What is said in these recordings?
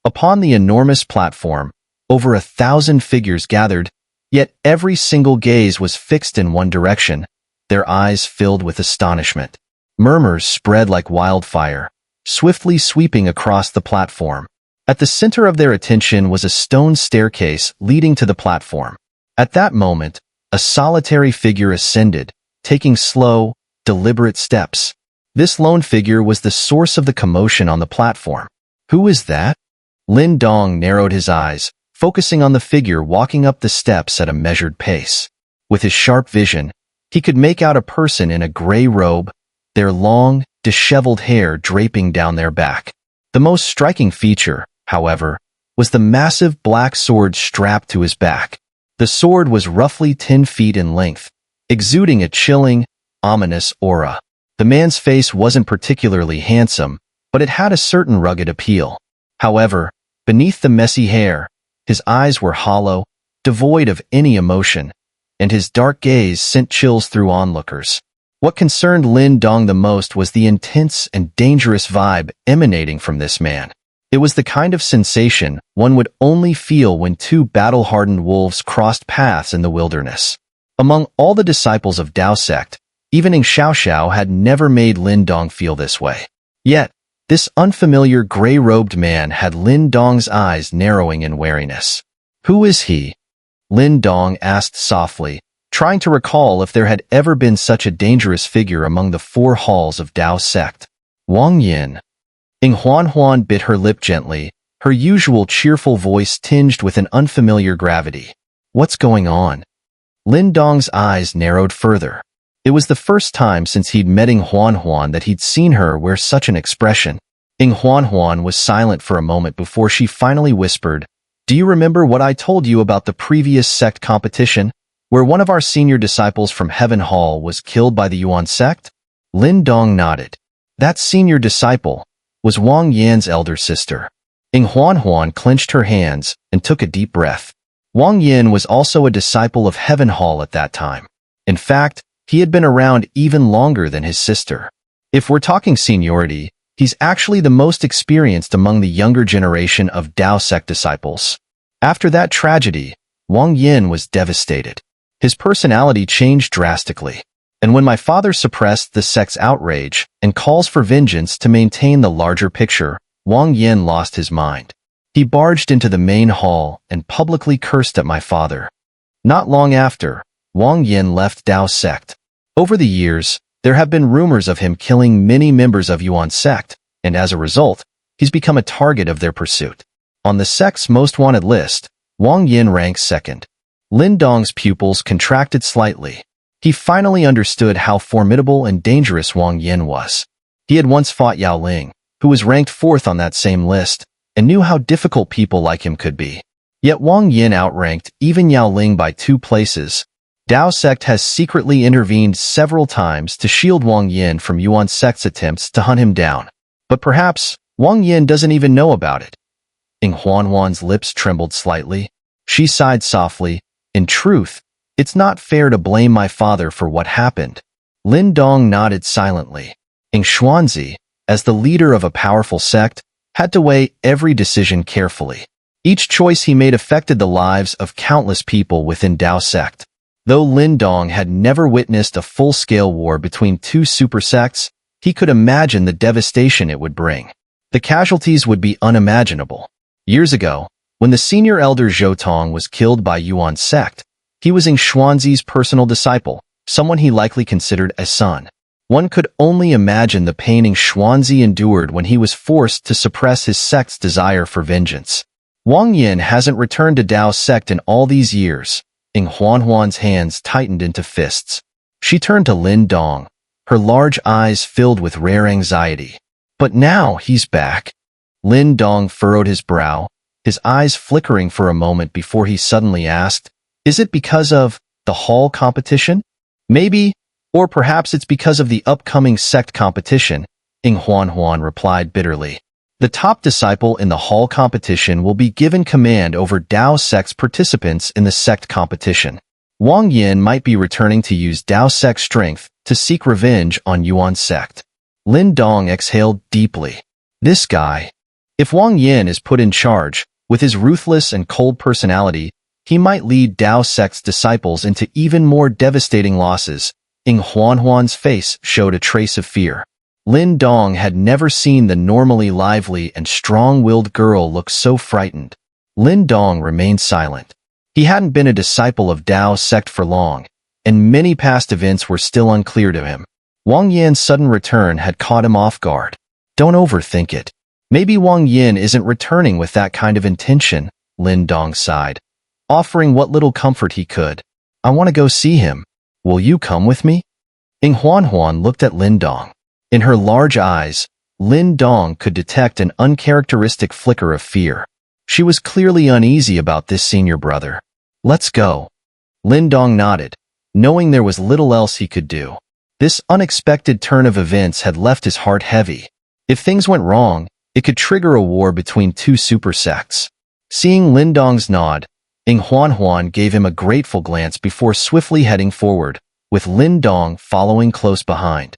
Upon the enormous platform, over 1,000 figures gathered, yet every single gaze was fixed in one direction, their eyes filled with astonishment. Murmurs spread like wildfire, swiftly sweeping across the platform. At the center of their attention was a stone staircase leading to the platform. At that moment, a solitary figure ascended, taking slow, deliberate steps. This lone figure was the source of the commotion on the platform. Who is that? Lin Dong narrowed his eyes, focusing on the figure walking up the steps at a measured pace. With his sharp vision, he could make out a person in a gray robe, their long, disheveled hair draping down their back. The most striking feature, however, was the massive black sword strapped to his back. The sword was roughly 10 feet in length, exuding a chilling, ominous aura. The man's face wasn't particularly handsome, but it had a certain rugged appeal. However, beneath the messy hair, his eyes were hollow, devoid of any emotion, and his dark gaze sent chills through onlookers. What concerned Lin Dong the most was the intense and dangerous vibe emanating from this man. It was the kind of sensation one would only feel when two battle-hardened wolves crossed paths in the wilderness. Among all the disciples of Dao sect, even EngSubs had never made Lin Dong feel this way. Yet, this unfamiliar gray-robed man had Lin Dong's eyes narrowing in wariness. Who is he? Lin Dong asked softly, trying to recall if there had ever been such a dangerous figure among the four halls of Dao sect. Wang Yan. Huanhuan bit her lip gently, her usual cheerful voice tinged with an unfamiliar gravity. What's going on? Lin Dong's eyes narrowed further. It was the first time since he'd met Huanhuan that he'd seen her wear such an expression. Huanhuan was silent for a moment before she finally whispered, "Do you remember what I told you about the previous sect competition, where one of our senior disciples from Heaven Hall was killed by the Yuan sect?" Lin Dong nodded. That senior disciple was Wang Yan's elder sister. Huanhuan clenched her hands and took a deep breath. Wang Yan was also a disciple of Heaven Hall at that time. In fact, he had been around even longer than his sister. If we're talking seniority, he's actually the most experienced among the younger generation of Dao sect disciples. After that tragedy, Wang Yan was devastated. His personality changed drastically. And when my father suppressed the sect's outrage and calls for vengeance to maintain the larger picture, Wang Yan lost his mind. He barged into the main hall and publicly cursed at my father. Not long after, Wang Yan left Dao sect. Over the years, there have been rumors of him killing many members of Yuan sect, and as a result, he's become a target of their pursuit. On the sect's most wanted list, Wang Yan ranks second. Lin Dong's pupils contracted slightly. He finally understood how formidable and dangerous Wang Yan was. He had once fought Yao Ling, who was ranked fourth on that same list, and knew how difficult people like him could be. Yet Wang Yan outranked even Yao Ling by 2 places. Dao sect has secretly intervened several times to shield Wang Yan from Yuan sect's attempts to hunt him down. But perhaps Wang Yan doesn't even know about it. Huanhuan's lips trembled slightly. She sighed softly. In truth, it's not fair to blame my father for what happened. Lin Dong nodded silently. EngSubs, as the leader of a powerful sect, had to weigh every decision carefully. Each choice he made affected the lives of countless people within Dao sect. Though Lin Dong had never witnessed a full-scale war between 2 super sects, he could imagine the devastation it would bring. The casualties would be unimaginable. Years ago, when the senior elder Zhou Tong was killed by Yuan sect, he was EngSubs' personal disciple, someone he likely considered a son. One could only imagine the pain EngSubs endured when he was forced to suppress his sect's desire for vengeance. Wang Yan hasn't returned to Dao sect in all these years. Huanhuan's hands tightened into fists. She turned to Lin Dong, her large eyes filled with rare anxiety. But now he's back. Lin Dong furrowed his brow, his eyes flickering for a moment before he suddenly asked, "Is it because of the hall competition?" "Maybe, or perhaps it's because of the upcoming sect competition," Huanhuan replied bitterly. "The top disciple in the hall competition will be given command over Dao sect's participants in the sect competition. Wang Yan might be returning to use Dao sect's strength to seek revenge on Yuan sect." Lin Dong exhaled deeply. This guy. If Wang Yan is put in charge, with his ruthless and cold personality, he might lead Dao sect's disciples into even more devastating losses. Huanhuan's face showed a trace of fear. Lin Dong had never seen the normally lively and strong-willed girl look so frightened. Lin Dong remained silent. He hadn't been a disciple of Dao sect for long, and many past events were still unclear to him. Wang Yan's sudden return had caught him off guard. Don't overthink it. Maybe Wang Yan isn't returning with that kind of intention, Lin Dong sighed, offering what little comfort he could. I want to go see him. Will you come with me? Huanhuan looked at Lin Dong. In her large eyes, Lin Dong could detect an uncharacteristic flicker of fear. She was clearly uneasy about this senior brother. Let's go. Lin Dong nodded, knowing there was little else he could do. This unexpected turn of events had left his heart heavy. If things went wrong, it could trigger a war between two super sects. Seeing Lin Dong's nod, Huanhuan gave him a grateful glance before swiftly heading forward, with Lin Dong following close behind.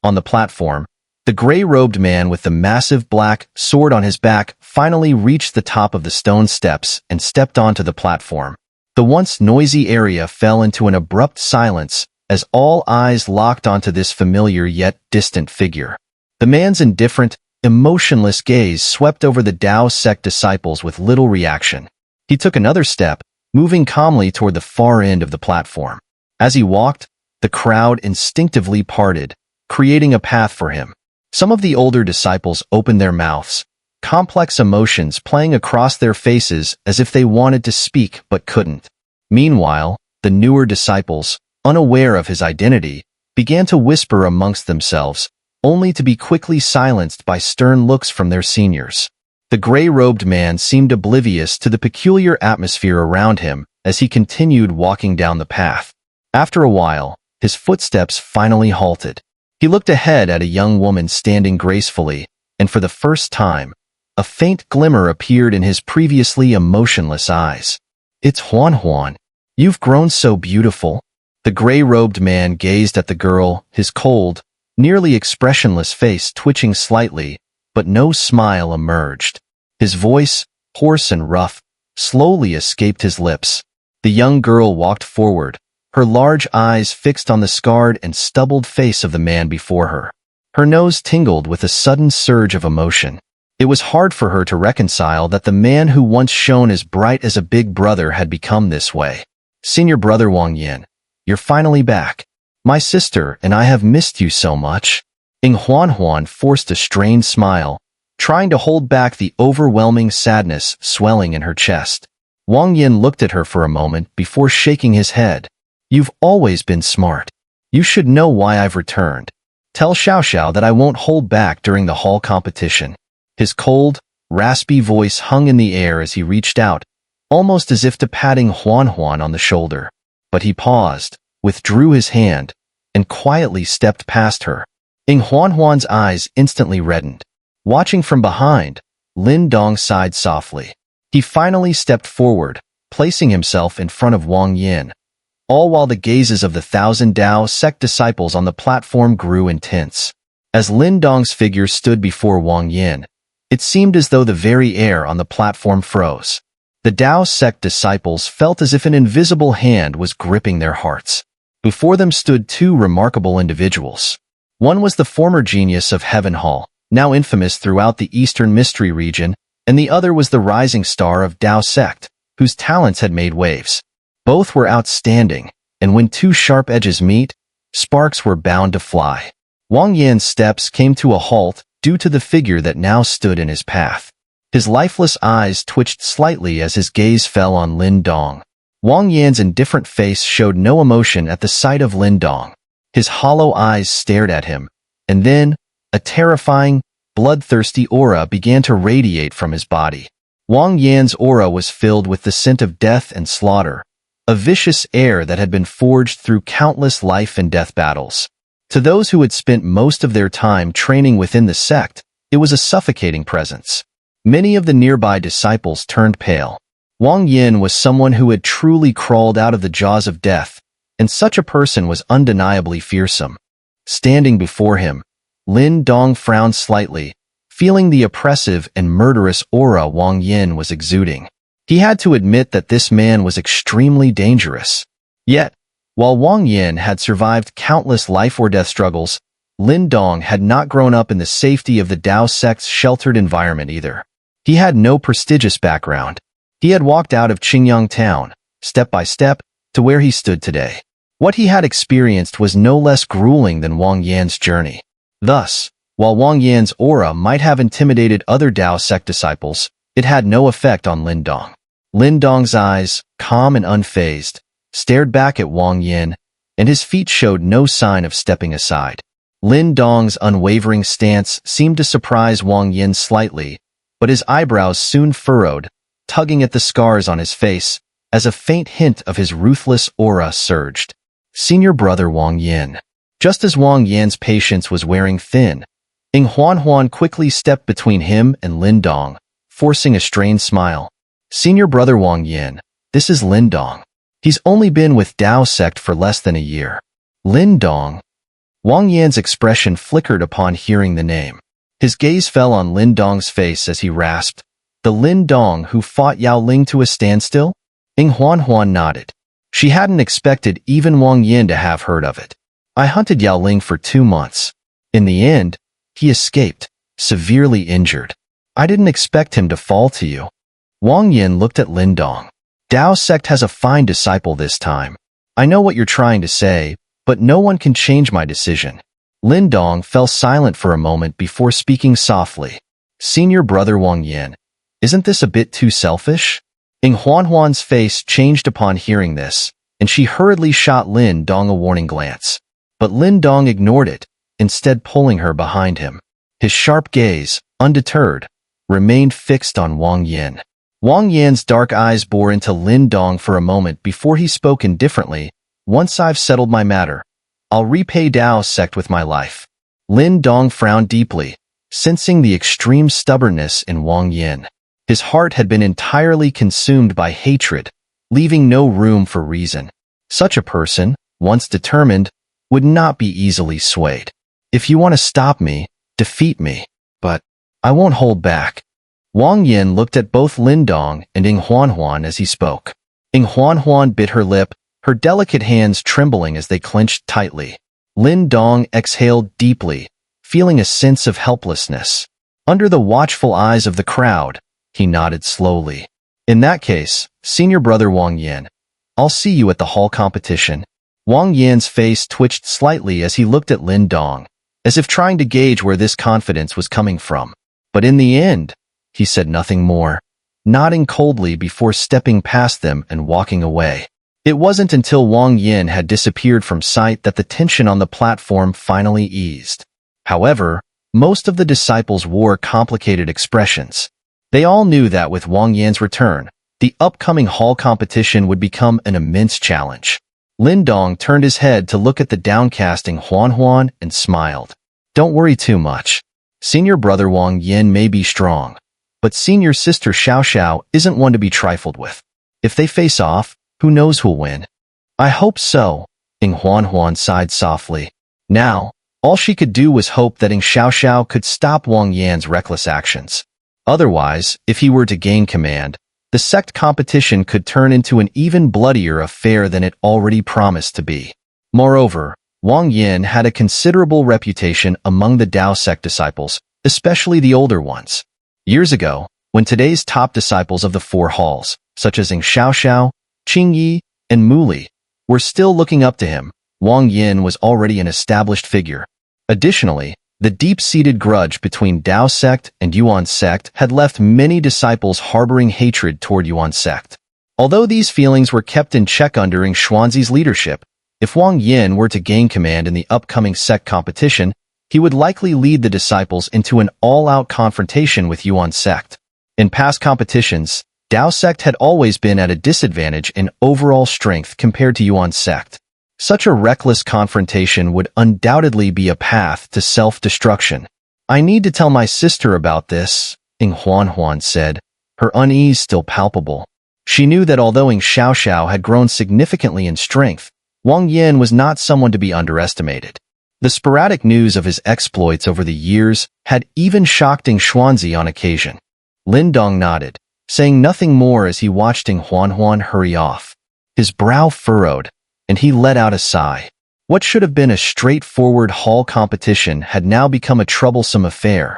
On the platform, the gray-robed man with the massive black sword on his back finally reached the top of the stone steps and stepped onto the platform. The once noisy area fell into an abrupt silence as all eyes locked onto this familiar yet distant figure. The man's indifferent, emotionless gaze swept over the Dao sect disciples with little reaction. He took another step, moving calmly toward the far end of the platform. As he walked, the crowd instinctively parted, creating a path for him. Some of the older disciples opened their mouths, complex emotions playing across their faces as if they wanted to speak but couldn't. Meanwhile, the newer disciples, unaware of his identity, began to whisper amongst themselves, only to be quickly silenced by stern looks from their seniors. The gray-robed man seemed oblivious to the peculiar atmosphere around him as he continued walking down the path. After a while, his footsteps finally halted. He looked ahead at a young woman standing gracefully, and for the first time, a faint glimmer appeared in his previously emotionless eyes. It's Huanhuan. You've grown so beautiful. The gray-robed man gazed at the girl, his cold, nearly expressionless face twitching slightly, but no smile emerged. His voice, hoarse and rough, slowly escaped his lips. The young girl walked forward, her large eyes fixed on the scarred and stubbled face of the man before her. Her nose tingled with a sudden surge of emotion. It was hard for her to reconcile that the man who once shone as bright as a big brother had become this way. Senior brother Wang Yan, you're finally back. My sister and I have missed you so much. Huanhuan forced a strained smile, trying to hold back the overwhelming sadness swelling in her chest. Wang Yan looked at her for a moment before shaking his head. You've always been smart. You should know why I've returned. Tell Xiao that I won't hold back during the hall competition. His cold, raspy voice hung in the air as he reached out, almost as if to patting Huanhuan on the shoulder. But he paused, withdrew his hand, and quietly stepped past her. Huanhuan's eyes instantly reddened. Watching from behind, Lin Dong sighed softly. He finally stepped forward, placing himself in front of Wang Yan, all while the gazes of the 1,000 Dao sect disciples on the platform grew intense. As Lin Dong's figure stood before Wang Yan, it seemed as though the very air on the platform froze. The Dao sect disciples felt as if an invisible hand was gripping their hearts. Before them stood two remarkable individuals. One was the former genius of Heaven Hall, now infamous throughout the Eastern Mystery region, and the other was the rising star of Dao sect, whose talents had made waves. Both were outstanding, and when two sharp edges meet, sparks were bound to fly. Wang Yan's steps came to a halt due to the figure that now stood in his path. His lifeless eyes twitched slightly as his gaze fell on Lin Dong. Wang Yan's indifferent face showed no emotion at the sight of Lin Dong. His hollow eyes stared at him, and then, a terrifying, bloodthirsty aura began to radiate from his body. Wang Yan's aura was filled with the scent of death and slaughter, a vicious air that had been forged through countless life and death battles. To those who had spent most of their time training within the sect, it was a suffocating presence. Many of the nearby disciples turned pale. Wang Yan was someone who had truly crawled out of the jaws of death, and such a person was undeniably fearsome. Standing before him, Lin Dong frowned slightly, feeling the oppressive and murderous aura Wang Yan was exuding. He had to admit that this man was extremely dangerous. Yet, while Wang Yan had survived countless life-or-death struggles, Lin Dong had not grown up in the safety of the Dao sect's sheltered environment either. He had no prestigious background. He had walked out of Qingyang town, step by step, to where he stood today. What he had experienced was no less grueling than Wang Yan's journey. Thus, while Wang Yan's aura might have intimidated other Dao sect disciples, it had no effect on Lin Dong. Lin Dong's eyes, calm and unfazed, stared back at Wang Yan, and his feet showed no sign of stepping aside. Lin Dong's unwavering stance seemed to surprise Wang Yan slightly, but his eyebrows soon furrowed, tugging at the scars on his face, as a faint hint of his ruthless aura surged. Senior brother Wang Yan. Just as Wang Yan's patience was wearing thin, Huanhuan quickly stepped between him and Lin Dong, forcing a strained smile. Senior brother Wang Yan, this is Lin Dong. He's only been with Dao sect for less than a year. Lin Dong. Wang Yan's expression flickered upon hearing the name. His gaze fell on Lin Dong's face as he rasped, "The Lin Dong who fought Yao Ling to a standstill?" Huanhuan nodded. She hadn't expected even Wang Yan to have heard of it. "I hunted Yao Ling for 2 months. In the end, he escaped, severely injured. I didn't expect him to fall to you." Wang Yan looked at Lin Dong. "Dao sect has a fine disciple this time. I know what you're trying to say, but no one can change my decision." Lin Dong fell silent for a moment before speaking softly. "Senior brother Wang Yan, isn't this a bit too selfish?" Huanhuan's face changed upon hearing this, and she hurriedly shot Lin Dong a warning glance. But Lin Dong ignored it, instead pulling her behind him. His sharp gaze, undeterred, remained fixed on Wang Yan. Wang Yan's dark eyes bore into Lin Dong for a moment before he spoke indifferently. "Once I've settled my matter, I'll repay Dao sect with my life." Lin Dong frowned deeply, sensing the extreme stubbornness in Wang Yan. His heart had been entirely consumed by hatred, leaving no room for reason. Such a person, once determined, would not be easily swayed. "If you want to stop me, defeat me. But I won't hold back." Wang Yan looked at both Lin Dong and Huanhuan as he spoke. Huanhuan bit her lip, her delicate hands trembling as they clenched tightly. Lin Dong exhaled deeply, feeling a sense of helplessness. Under the watchful eyes of the crowd, he nodded slowly. "In that case, senior brother Wang Yan, I'll see you at the hall competition." Wang Yan's face twitched slightly as he looked at Lin Dong, as if trying to gauge where this confidence was coming from. But in the end, he said nothing more, nodding coldly before stepping past them and walking away. It wasn't until Wang Yan had disappeared from sight that the tension on the platform finally eased. However, most of the disciples wore complicated expressions. They all knew that with Wang Yan's return, the upcoming hall competition would become an immense challenge. Lin Dong turned his head to look at the downcasting Huanhuan and smiled. "Don't worry too much. Senior brother Wang Yan may be strong, but senior sister Xiao Xiao isn't one to be trifled with. If they face off, who knows who'll win?" "I hope so," Huanhuan sighed softly. Now, all she could do was hope that Xiao Xiao could stop Wang Yan's reckless actions. Otherwise, if he were to gain command, the sect competition could turn into an even bloodier affair than it already promised to be. Moreover, Wang Yan had a considerable reputation among the Dao sect disciples, especially the older ones. Years ago, when today's top disciples of the four halls, such as Xiao Xiao, Qing Yi, and Muli, were still looking up to him, Wang Yan was already an established figure. Additionally, the deep-seated grudge between Dao sect and Yuan sect had left many disciples harboring hatred toward Yuan sect. Although these feelings were kept in check under Xuanzi's leadership, if Wang Yan were to gain command in the upcoming sect competition, he would likely lead the disciples into an all-out confrontation with Yuan sect. In past competitions, Dao sect had always been at a disadvantage in overall strength compared to Yuan sect. Such a reckless confrontation would undoubtedly be a path to self-destruction. "I need to tell my sister about this," Huanhuan said, her unease still palpable. She knew that although Xiao Xiao had grown significantly in strength, Wang Yan was not someone to be underestimated. The sporadic news of his exploits over the years had even shocked EngSubs on occasion. Lin Dong nodded, saying nothing more as he watched Huanhuan hurry off. His brow furrowed, and he let out a sigh. What should have been a straightforward hall competition had now become a troublesome affair.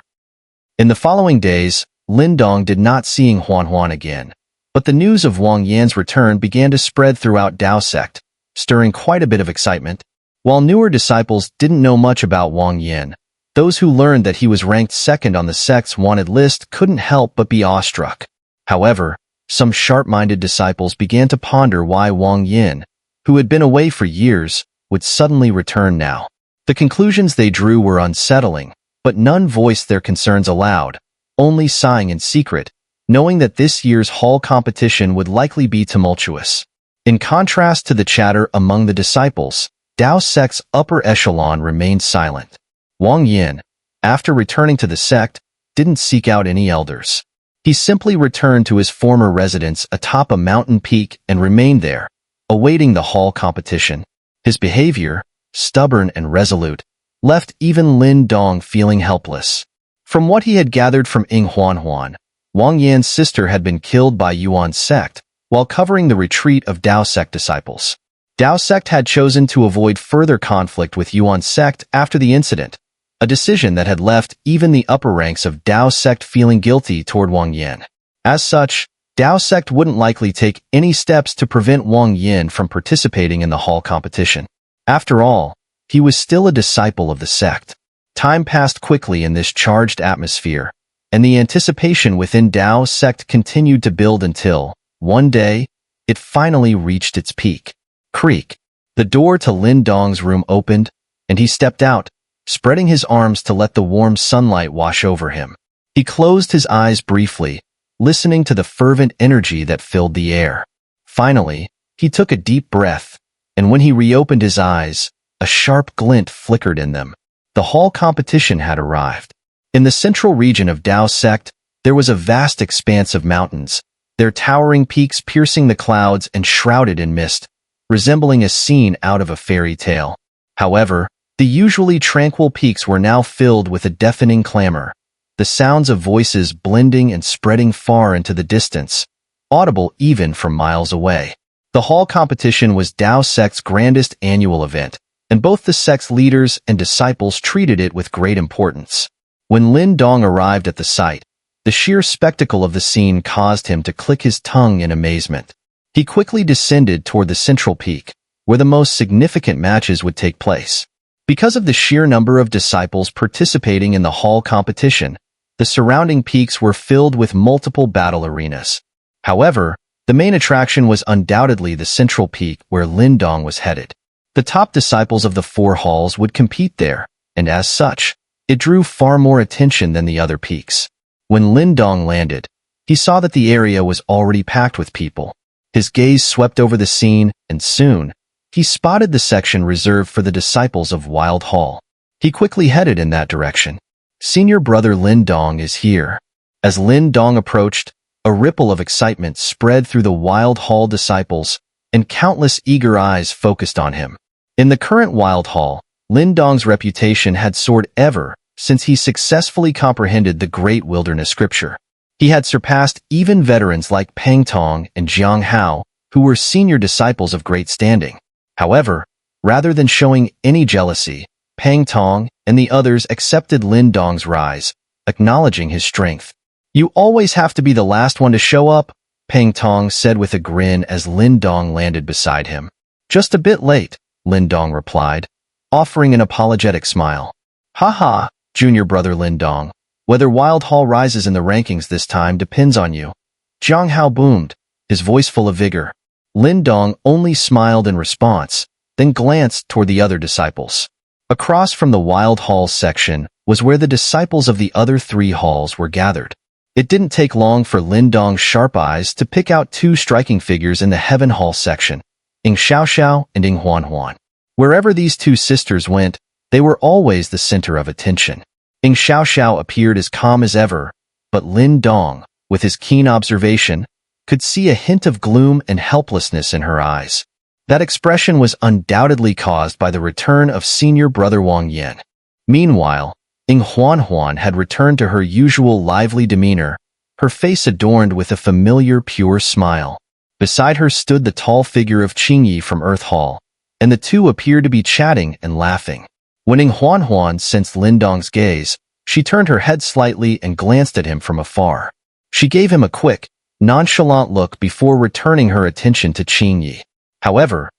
In the following days, Lin Dong did not see Huanhuan again, but the news of Wang Yan's return began to spread throughout Dao sect, stirring quite a bit of excitement. While newer disciples didn't know much about Wang Yan, those who learned that he was ranked second on the sect's wanted list couldn't help but be awestruck. However, some sharp-minded disciples began to ponder why Wang Yan, who had been away for years, would suddenly return now. The conclusions they drew were unsettling, but none voiced their concerns aloud, only sighing in secret, knowing that this year's hall competition would likely be tumultuous. In contrast to the chatter among the disciples, Dao sect's upper echelon remained silent. Wang Yan, after returning to the sect, didn't seek out any elders. He simply returned to his former residence atop a mountain peak and remained there, awaiting the hall competition. His behavior, stubborn and resolute, left even Lin Dong feeling helpless. From what he had gathered from Huanhuan, Wang Yan's sister had been killed by Yuan's sect while covering the retreat of Dao sect disciples. Dao sect had chosen to avoid further conflict with Yuan's sect after the incident, a decision that had left even the upper ranks of Dao sect feeling guilty toward Wang Yan. As such, Dao sect wouldn't likely take any steps to prevent Wang Yan from participating in the hall competition. After all, he was still a disciple of the sect. Time passed quickly in this charged atmosphere, and the anticipation within Dao sect continued to build until, one day, it finally reached its peak. Creak. The door to Lin Dong's room opened, and he stepped out, spreading his arms to let the warm sunlight wash over him. He closed his eyes briefly, listening to the fervent energy that filled the air. Finally, he took a deep breath, and when he reopened his eyes, a sharp glint flickered in them. The hall competition had arrived. In the central region of Dao sect, there was a vast expanse of mountains, their towering peaks piercing the clouds and shrouded in mist, resembling a scene out of a fairy tale. However, the usually tranquil peaks were now filled with a deafening clamor, the sounds of voices blending and spreading far into the distance, audible even from miles away. The hall competition was Dao sect's grandest annual event, and both the sect's leaders and disciples treated it with great importance. When Lin Dong arrived at the site, the sheer spectacle of the scene caused him to click his tongue in amazement. He quickly descended toward the central peak, where the most significant matches would take place. Because of the sheer number of disciples participating in the hall competition, the surrounding peaks were filled with multiple battle arenas. However, the main attraction was undoubtedly the central peak where Lin Dong was headed. The top disciples of the four halls would compete there, and as such, it drew far more attention than the other peaks. When Lin Dong landed, he saw that the area was already packed with people. His gaze swept over the scene, and soon, he spotted the section reserved for the disciples of Wild Hall. He quickly headed in that direction. Senior brother Lin Dong is here. As Lin Dong approached, a ripple of excitement spread through the Wild Hall disciples, and countless eager eyes focused on him. In the current Wild Hall, Lin Dong's reputation had soared ever since he successfully comprehended the great wilderness scripture. He had surpassed even veterans like Pang Tong and Jiang Hao, who were senior disciples of great standing. However, rather than showing any jealousy, Pang Tong and the others accepted Lin Dong's rise, acknowledging his strength. "You always have to be the last one to show up," Pang Tong said with a grin as Lin Dong landed beside him. "Just a bit late," Lin Dong replied, offering an apologetic smile. "Haha, junior brother Lin Dong. Whether Wild Hall rises in the rankings this time depends on you." Jiang Hao boomed, his voice full of vigor. Lin Dong only smiled in response, then glanced toward the other disciples. Across from the Wild Hall section was where the disciples of the other three halls were gathered. It didn't take long for Lin Dong's sharp eyes to pick out two striking figures in the Heaven Hall section, EngSubs and Huanhuan. Wherever these two sisters went, they were always the center of attention. EngSubs appeared as calm as ever, but Lin Dong, with his keen observation, could see a hint of gloom and helplessness in her eyes. That expression was undoubtedly caused by the return of senior brother Wang Yan. Meanwhile, Huanhuan had returned to her usual lively demeanor, her face adorned with a familiar pure smile. Beside her stood the tall figure of Qingyi from Earth Hall, and the two appeared to be chatting and laughing. When Huanhuan sensed Lin Dong's gaze, she turned her head slightly and glanced at him from afar. She gave him a quick, nonchalant look before returning her attention to Qingyi. However,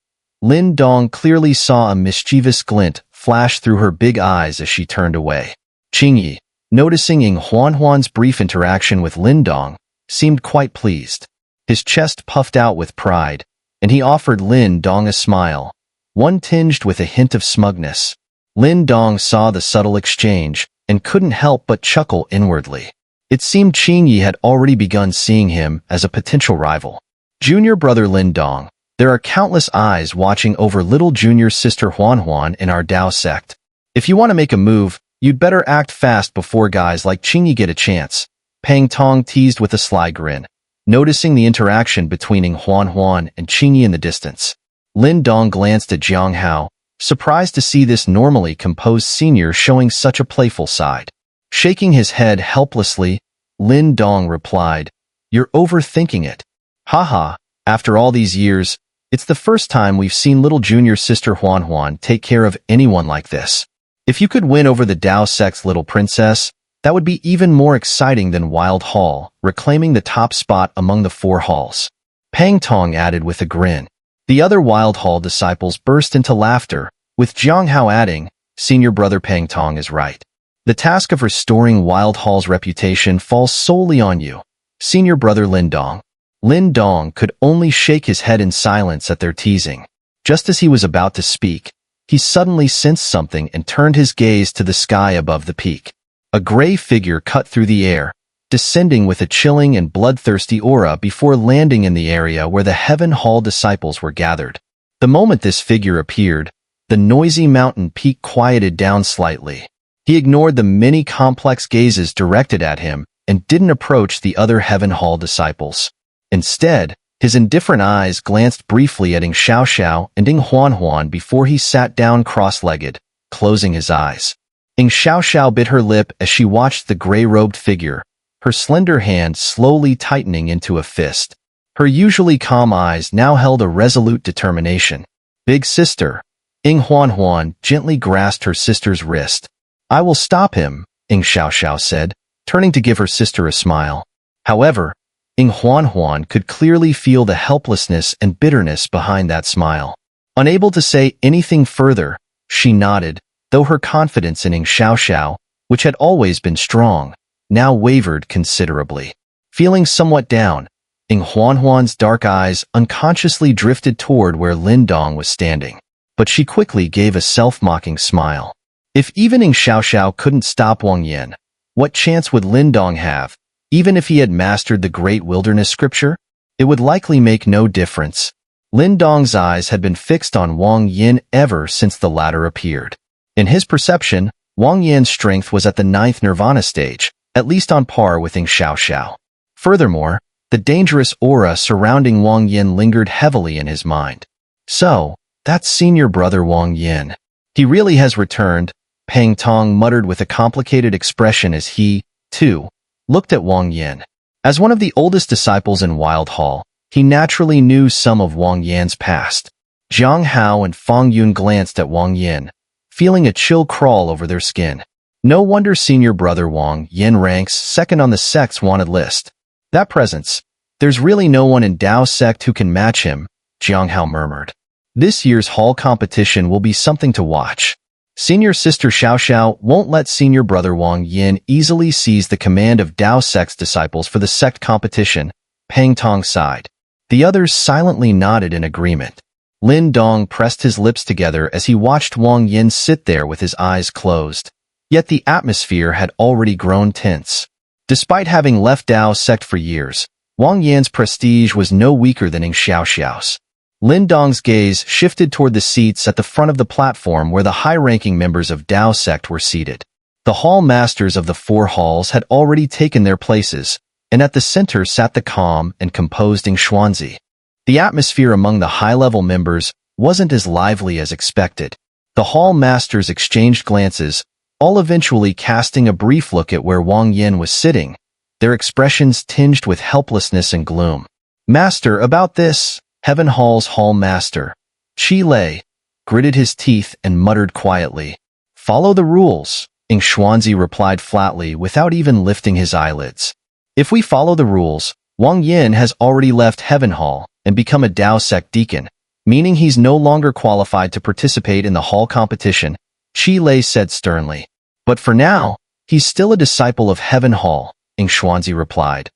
Lin Dong clearly saw a mischievous glint flash through her big eyes as she turned away. Qingyi, noticing Huanhuan's brief interaction with Lin Dong, seemed quite pleased. His chest puffed out with pride, and he offered Lin Dong a smile, one tinged with a hint of smugness. Lin Dong saw the subtle exchange and couldn't help but chuckle inwardly. It seemed Qingyi had already begun seeing him as a potential rival. Junior brother Lin Dong, there are countless eyes watching over little junior sister Huanhuan in our Dao sect. If you want to make a move, you'd better act fast before guys like Qingyi get a chance, Pang Tong teased with a sly grin, noticing the interaction between Huanhuan and Qingyi in the distance. Lin Dong glanced at Jiang Hao, surprised to see this normally composed senior showing such a playful side. Shaking his head helplessly, Lin Dong replied, "You're overthinking it. Haha, after all these years, it's the first time we've seen little junior sister Huanhuan take care of anyone like this. If you could win over the Dao sect's little princess, that would be even more exciting than Wild Hall, reclaiming the top spot among the 4 halls." Pang Tong added with a grin. The other Wild Hall disciples burst into laughter, with Jiang Hao adding, "Senior brother Pang Tong is right. The task of restoring Wild Hall's reputation falls solely on you, senior brother Lin Dong." Lin Dong could only shake his head in silence at their teasing. Just as he was about to speak, he suddenly sensed something and turned his gaze to the sky above the peak. A gray figure cut through the air, descending with a chilling and bloodthirsty aura before landing in the area where the Heaven Hall disciples were gathered. The moment this figure appeared, the noisy mountain peak quieted down slightly. He ignored the many complex gazes directed at him and didn't approach the other Heaven Hall disciples. Instead, his indifferent eyes glanced briefly at EngSubs and Huanhuan before he sat down cross-legged, closing his eyes. EngSubs bit her lip as she watched the gray-robed figure, her slender hand slowly tightening into a fist. Her usually calm eyes now held a resolute determination. "Big sister." Huanhuan gently grasped her sister's wrist. "I will stop him," EngSubs said, turning to give her sister a smile. However, Huanhuan could clearly feel the helplessness and bitterness behind that smile. Unable to say anything further, she nodded, though her confidence in EngSubs, which had always been strong, now wavered considerably. Feeling somewhat down, Huanhuan's dark eyes unconsciously drifted toward where Lin Dong was standing. But she quickly gave a self-mocking smile. If even EngSubs couldn't stop Wang Yan, what chance would Lin Dong have? Even if he had mastered the Great Wilderness Scripture, it would likely make no difference. Lin Dong's eyes had been fixed on Wang Yan ever since the latter appeared. In his perception, Wang Yan's strength was at the 9th Nirvana stage, at least on par with EngSubs. Furthermore, the dangerous aura surrounding Wang Yan lingered heavily in his mind. "So, that's senior brother Wang Yan. He really has returned," Pang Tong muttered with a complicated expression as he, too, looked at Wang Yan. As one of the oldest disciples in Wild Hall, he naturally knew some of Wang Yan's past. Jiang Hao and Feng Yun glanced at Wang Yan, feeling a chill crawl over their skin. No wonder senior brother Wang Yan ranks second on the sect's wanted list. That presence, there's really no one in Dao sect who can match him, Jiang Hao murmured. This year's hall competition will be something to watch. Senior sister Xiao won't let senior brother Wang Yan easily seize the command of Dao sect's disciples for the sect competition, Pang Tong sighed. The others silently nodded in agreement. Lin Dong pressed his lips together as he watched Wang Yan sit there with his eyes closed. Yet the atmosphere had already grown tense. Despite having left Dao sect for years, Wang Yan's prestige was no weaker than EngSubs. Lin Dong's gaze shifted toward the seats at the front of the platform where the high-ranking members of Dao sect were seated. The hall masters of the 4 halls had already taken their places, and at the center sat the calm and composed EngShuanzi. The atmosphere among the high-level members wasn't as lively as expected. The hall masters exchanged glances, all eventually casting a brief look at where Wang Yan was sitting, their expressions tinged with helplessness and gloom. "Master, about this," Heaven Hall's hall master, Chi Lei, gritted his teeth and muttered quietly. "Follow the rules," EngSubs replied flatly without even lifting his eyelids. "If we follow the rules, Wang Yan has already left Heaven Hall and become a Dao sect deacon, meaning he's no longer qualified to participate in the hall competition," Chi Lei said sternly. "But for now, he's still a disciple of Heaven Hall," EngSubs replied,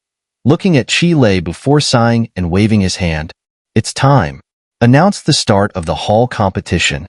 looking at Chi Lei before sighing and waving his hand. "It's time," announced the start of the hall competition.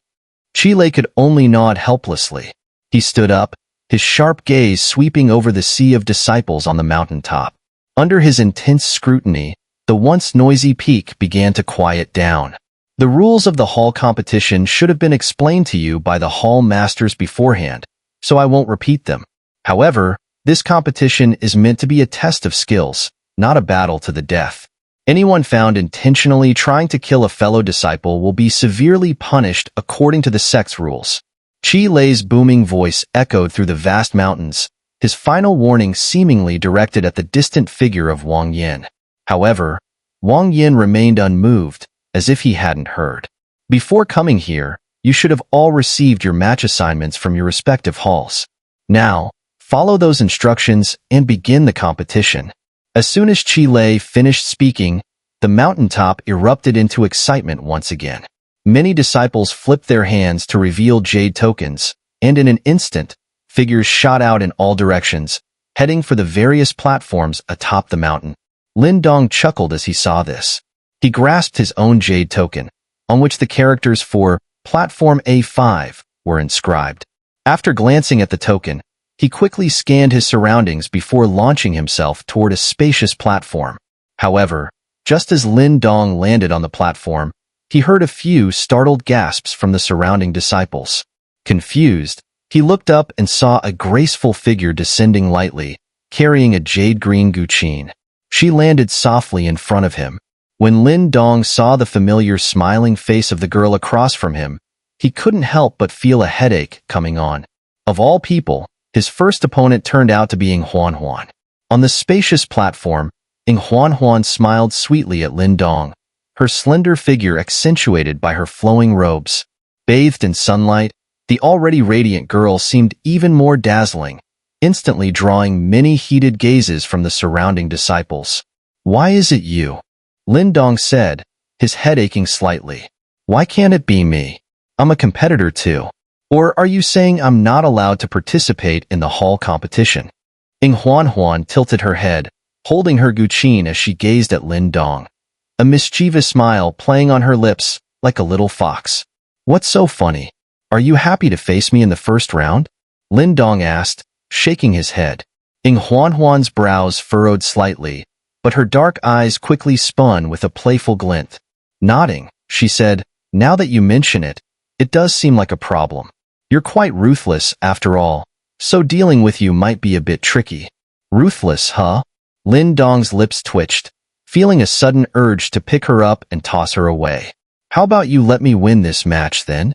Chi Lei could only nod helplessly. He stood up, his sharp gaze sweeping over the sea of disciples on the mountaintop. Under his intense scrutiny, the once noisy peak began to quiet down. The rules of the hall competition should have been explained to you by the hall masters beforehand, so I won't repeat them. However, this competition is meant to be a test of skills, not a battle to the death. Anyone found intentionally trying to kill a fellow disciple will be severely punished according to the sect's rules. Chi Lei's booming voice echoed through the vast mountains, his final warning seemingly directed at the distant figure of Wang Yan. However, Wang Yan remained unmoved, as if he hadn't heard. "Before coming here, you should have all received your match assignments from your respective halls. Now, follow those instructions and begin the competition." As soon as Chi Lei finished speaking, the mountaintop erupted into excitement once again. Many disciples flipped their hands to reveal jade tokens, and in an instant, figures shot out in all directions, heading for the various platforms atop the mountain. Lin Dong chuckled as he saw this. He grasped his own jade token, on which the characters for Platform A5 were inscribed. After glancing at the token, he quickly scanned his surroundings before launching himself toward a spacious platform. However, just as Lin Dong landed on the platform, he heard a few startled gasps from the surrounding disciples. Confused, he looked up and saw a graceful figure descending lightly, carrying a jade-green guqin. She landed softly in front of him. When Lin Dong saw the familiar smiling face of the girl across from him, he couldn't help but feel a headache coming on. Of all people, his first opponent turned out to be Huanhuan. On the spacious platform, Huanhuan smiled sweetly at Lin Dong, her slender figure accentuated by her flowing robes. Bathed in sunlight, the already radiant girl seemed even more dazzling, instantly drawing many heated gazes from the surrounding disciples. "Why is it you?" Lin Dong said, his head aching slightly. "Why can't it be me? I'm a competitor too. Or are you saying I'm not allowed to participate in the hall competition?" Huanhuan tilted her head, holding her guqin as she gazed at Lin Dong, a mischievous smile playing on her lips like a little fox. "What's so funny? Are you happy to face me in the first round?" Lin Dong asked, shaking his head. Huanhuan's brows furrowed slightly, but her dark eyes quickly spun with a playful glint. Nodding, she said, "Now that you mention it, it does seem like a problem. You're quite ruthless, after all, so dealing with you might be a bit tricky." "Ruthless, huh?" Lin Dong's lips twitched, feeling a sudden urge to pick her up and toss her away. "How about you let me win this match, then?"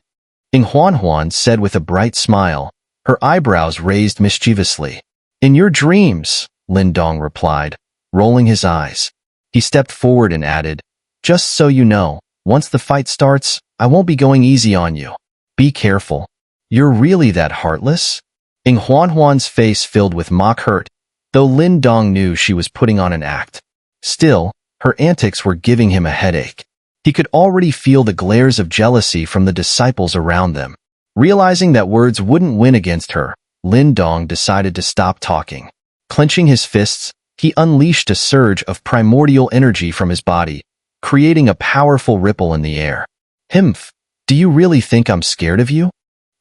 Huanhuan said with a bright smile, her eyebrows raised mischievously. "In your dreams," Lin Dong replied, rolling his eyes. He stepped forward and added, "Just so you know, once the fight starts, I won't be going easy on you. Be careful. You're really that heartless?" Huanhuan's face filled with mock hurt, though Lin Dong knew she was putting on an act. Still, her antics were giving him a headache. He could already feel the glares of jealousy from the disciples around them. Realizing that words wouldn't win against her, Lin Dong decided to stop talking. Clenching his fists, he unleashed a surge of primordial energy from his body, creating a powerful ripple in the air. "Himph, do you really think I'm scared of you?"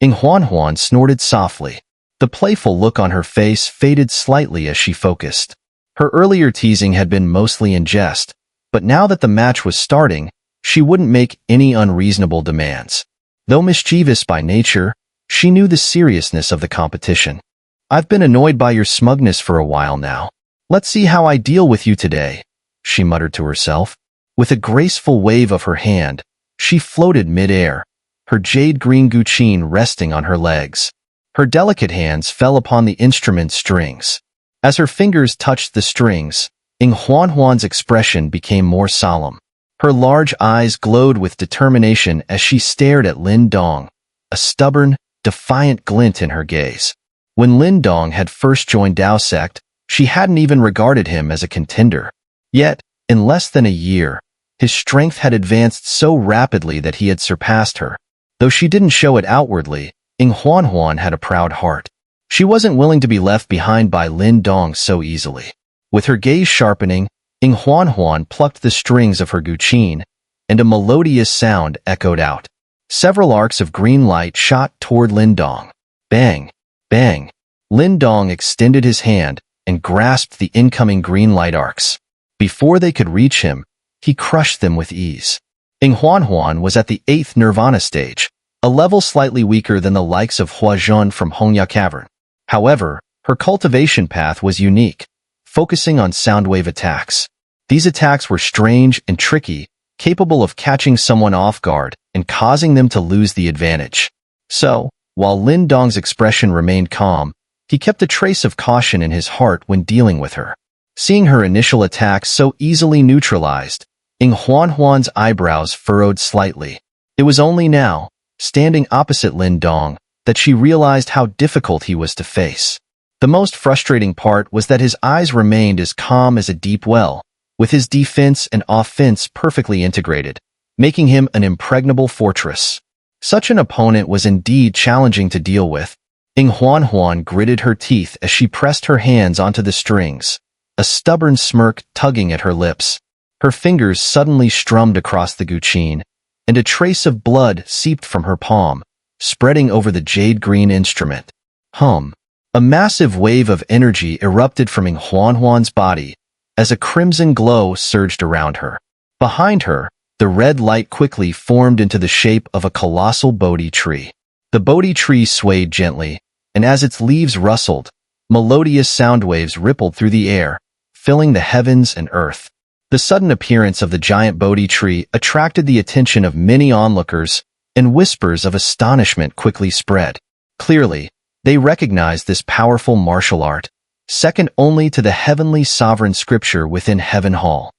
Huanhuan snorted softly. The playful look on her face faded slightly as she focused. Her earlier teasing had been mostly in jest, but now that the match was starting, she wouldn't make any unreasonable demands. Though mischievous by nature, she knew the seriousness of the competition. "I've been annoyed by your smugness for a while now. Let's see how I deal with you today," she muttered to herself. With a graceful wave of her hand, she floated mid-air, her jade-green guqin resting on her legs. Her delicate hands fell upon the instrument's strings. As her fingers touched the strings, Huanhuan's expression became more solemn. Her large eyes glowed with determination as she stared at Lin Dong, a stubborn, defiant glint in her gaze. When Lin Dong had first joined Dao sect, she hadn't even regarded him as a contender. Yet, in less than a year, his strength had advanced so rapidly that he had surpassed her. Though she didn't show it outwardly, Huanhuan had a proud heart. She wasn't willing to be left behind by Lin Dong so easily. With her gaze sharpening, Huanhuan plucked the strings of her guqin, and a melodious sound echoed out. Several arcs of green light shot toward Lin Dong. Bang! Bang! Lin Dong extended his hand and grasped the incoming green light arcs. Before they could reach him, he crushed them with ease. Huanhuan was at the 8th Nirvana stage, a level slightly weaker than the likes of Huanhuan from Hongya Cavern. However, her cultivation path was unique, focusing on soundwave attacks. These attacks were strange and tricky, capable of catching someone off guard and causing them to lose the advantage. So, while Lin Dong's expression remained calm, he kept a trace of caution in his heart when dealing with her. Seeing her initial attack so easily neutralized, Huanhuan's eyebrows furrowed slightly. It was only now, standing opposite Lin Dong, that she realized how difficult he was to face. The most frustrating part was that his eyes remained as calm as a deep well, with his defense and offense perfectly integrated, making him an impregnable fortress. Such an opponent was indeed challenging to deal with. Huanhuan gritted her teeth as she pressed her hands onto the strings, a stubborn smirk tugging at her lips. Her fingers suddenly strummed across the guqin, and a trace of blood seeped from her palm, spreading over the jade-green instrument. A massive wave of energy erupted from Huanhuan's body as a crimson glow surged around her. Behind her, the red light quickly formed into the shape of a colossal Bodhi tree. The Bodhi tree swayed gently, and as its leaves rustled, melodious sound waves rippled through the air, filling the heavens and earth. The sudden appearance of the giant Bodhi tree attracted the attention of many onlookers, and whispers of astonishment quickly spread. Clearly, they recognized this powerful martial art, second only to the heavenly sovereign scripture within Heaven Hall.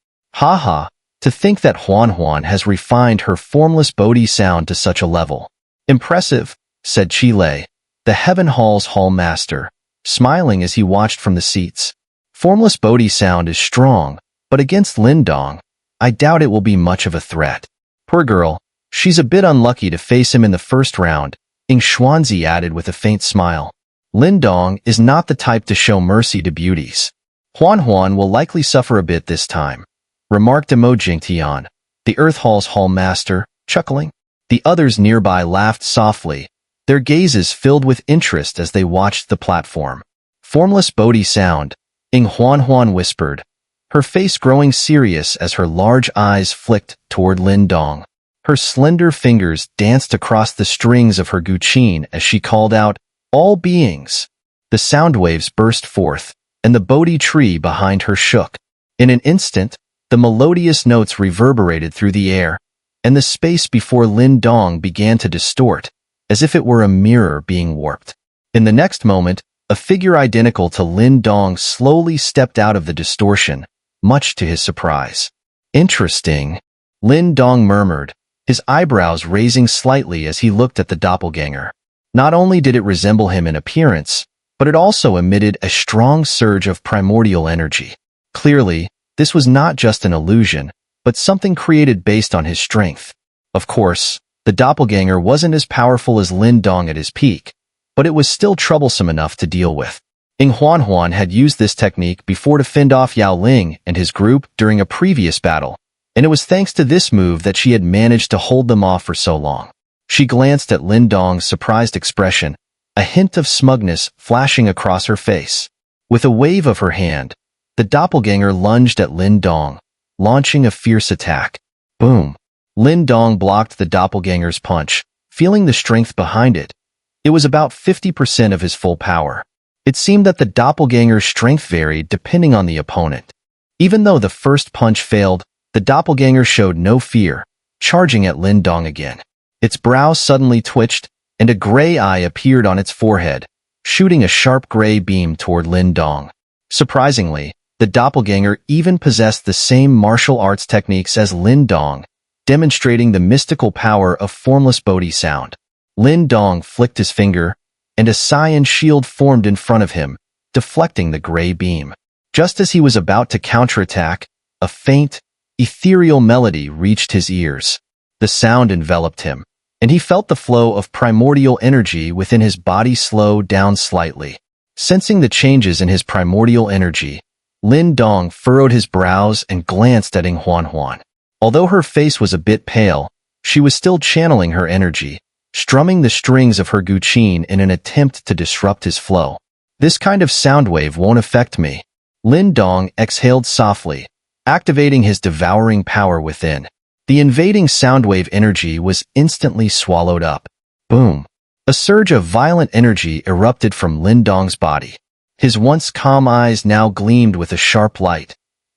To think that Huanhuan has refined her formless Bodhi sound to such a level. Impressive, said Chile, the Heaven Hall's hall master, smiling as he watched from the seats. Formless Bodhi sound is strong, but against Lin Dong, I doubt it will be much of a threat. Poor girl, she's a bit unlucky to face him in the first round, Xuanzi added with a faint smile. Lin Dong is not the type to show mercy to beauties. Huanhuan will likely suffer a bit this time, remarked Jingtian, the Earth Hall's hall master, chuckling. The others nearby laughed softly, their gazes filled with interest as they watched the platform. Formless Bodhi sound, Huanhuan whispered, her face growing serious as her large eyes flicked toward Lin Dong. Her slender fingers danced across the strings of her guqin as she called out, "All beings!" The sound waves burst forth, and the Bodhi tree behind her shook. In an instant, the melodious notes reverberated through the air, and the space before Lin Dong began to distort, as if it were a mirror being warped. In the next moment, a figure identical to Lin Dong slowly stepped out of the distortion, much to his surprise. Interesting, Lin Dong murmured, his eyebrows raising slightly as he looked at the doppelganger. Not only did it resemble him in appearance, but it also emitted a strong surge of primordial energy. Clearly, this was not just an illusion, but something created based on his strength. Of course, the doppelganger wasn't as powerful as Lin Dong at his peak, but it was still troublesome enough to deal with. Huanhuan had used this technique before to fend off Yao Ling and his group during a previous battle, and it was thanks to this move that she had managed to hold them off for so long. She glanced at Lin Dong's surprised expression, a hint of smugness flashing across her face. With a wave of her hand, the doppelganger lunged at Lin Dong, launching a fierce attack. Boom! Lin Dong blocked the doppelganger's punch, feeling the strength behind it. It was about 50% of his full power. It seemed that the doppelganger's strength varied depending on the opponent. Even though the first punch failed, The doppelganger showed no fear, charging at Lin Dong again. Its brows suddenly twitched, and a gray eye appeared on its forehead, shooting a sharp gray beam toward Lin Dong. Surprisingly, the doppelganger even possessed the same martial arts techniques as Lin Dong, demonstrating the mystical power of formless Bodhi sound. Lin Dong flicked his finger, and a cyan shield formed in front of him, deflecting the gray beam. Just as he was about to counterattack, a faint, ethereal melody reached his ears. The sound enveloped him, and he felt the flow of primordial energy within his body slow down slightly. Sensing the changes in his primordial energy, Lin Dong furrowed his brows and glanced at Huanhuan. Although her face was a bit pale, she was still channeling her energy, strumming the strings of her guqin in an attempt to disrupt his flow. This kind of sound wave won't affect me. Lin Dong exhaled softly, activating his devouring power within. The invading sound wave energy was instantly swallowed up. Boom! A surge of violent energy erupted from Lin Dong's body. His once calm eyes now gleamed with a sharp light.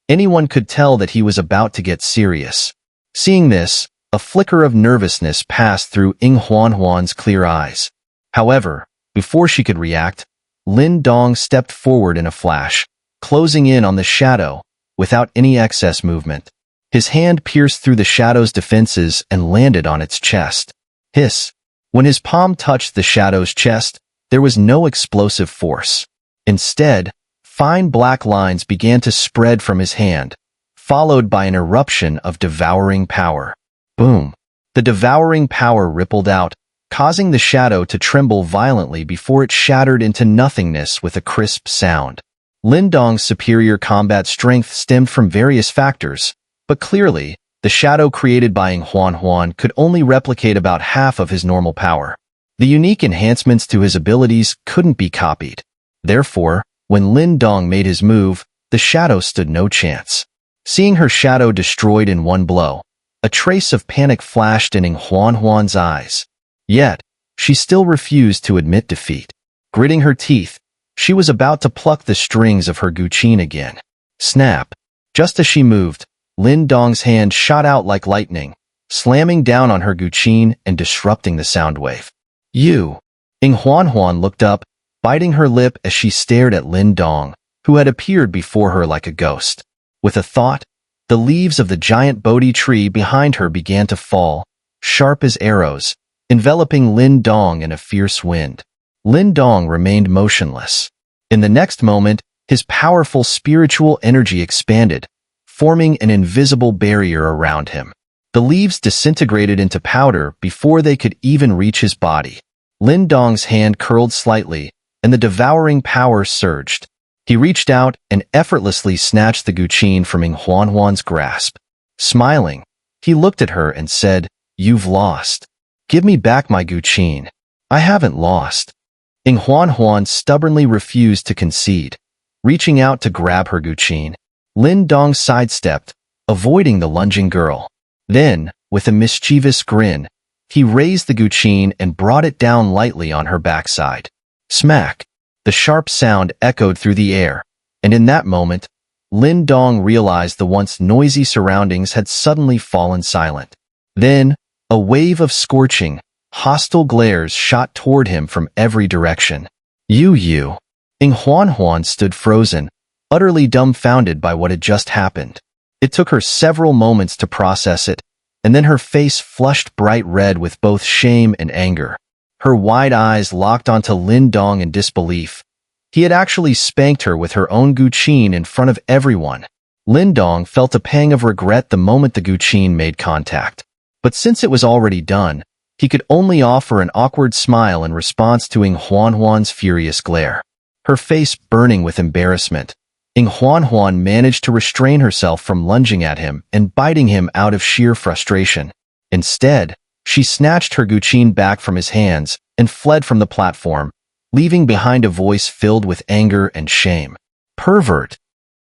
Anyone could tell that he was about to get serious. Seeing this, a flicker of nervousness passed through Huanhuan's clear eyes. However, before she could react, Lin Dong stepped forward in a flash, closing in on the shadow, without any excess movement. His hand pierced through the shadow's defenses and landed on its chest. Hiss! When his palm touched the shadow's chest, there was no explosive force. Instead, fine black lines began to spread from his hand, followed by an eruption of devouring power. Boom! The devouring power rippled out, causing the shadow to tremble violently before it shattered into nothingness with a crisp sound. Lin Dong's superior combat strength stemmed from various factors, but clearly, the shadow created by Huanhuan could only replicate about half of his normal power. The unique enhancements to his abilities couldn't be copied. Therefore, when Lin Dong made his move, the shadow stood no chance. Seeing her shadow destroyed in one blow, a trace of panic flashed in Huanhuan's eyes. Yet, she still refused to admit defeat. Gritting her teeth, she was about to pluck the strings of her guqin again. Snap! Just as she moved, Lin Dong's hand shot out like lightning, slamming down on her guqin and disrupting the sound wave. You! Huanhuan looked up, biting her lip as she stared at Lin Dong, who had appeared before her like a ghost. With a thought, the leaves of the giant Bodhi tree behind her began to fall, sharp as arrows, enveloping Lin Dong in a fierce wind. Lin Dong remained motionless. In the next moment, his powerful spiritual energy expanded, forming an invisible barrier around him. The leaves disintegrated into powder before they could even reach his body. Lin Dong's hand curled slightly, and the devouring power surged. He reached out and effortlessly snatched the guqin from Huanhuan's grasp. Smiling, he looked at her and said, "You've lost. Give me back my guqin." "I haven't lost." Huanhuan stubbornly refused to concede. Reaching out to grab her guqin, Lin Dong sidestepped, avoiding the lunging girl. Then, with a mischievous grin, he raised the guqin and brought it down lightly on her backside. Smack! The sharp sound echoed through the air, and in that moment, Lin Dong realized the once noisy surroundings had suddenly fallen silent. Then, a wave of scorching, hostile glares shot toward him from every direction. You! Huanhuan stood frozen, utterly dumbfounded by what had just happened. It took her several moments to process it, and then her face flushed bright red with both shame and anger. Her wide eyes locked onto Lin Dong in disbelief. He had actually spanked her with her own guqin in front of everyone. Lin Dong felt a pang of regret the moment the guqin made contact. But since it was already done, he could only offer an awkward smile in response to Huanhuan's furious glare. Her face burning with embarrassment, Huanhuan managed to restrain herself from lunging at him and biting him out of sheer frustration. Instead, she snatched her guqin back from his hands and fled from the platform, leaving behind a voice filled with anger and shame. Pervert!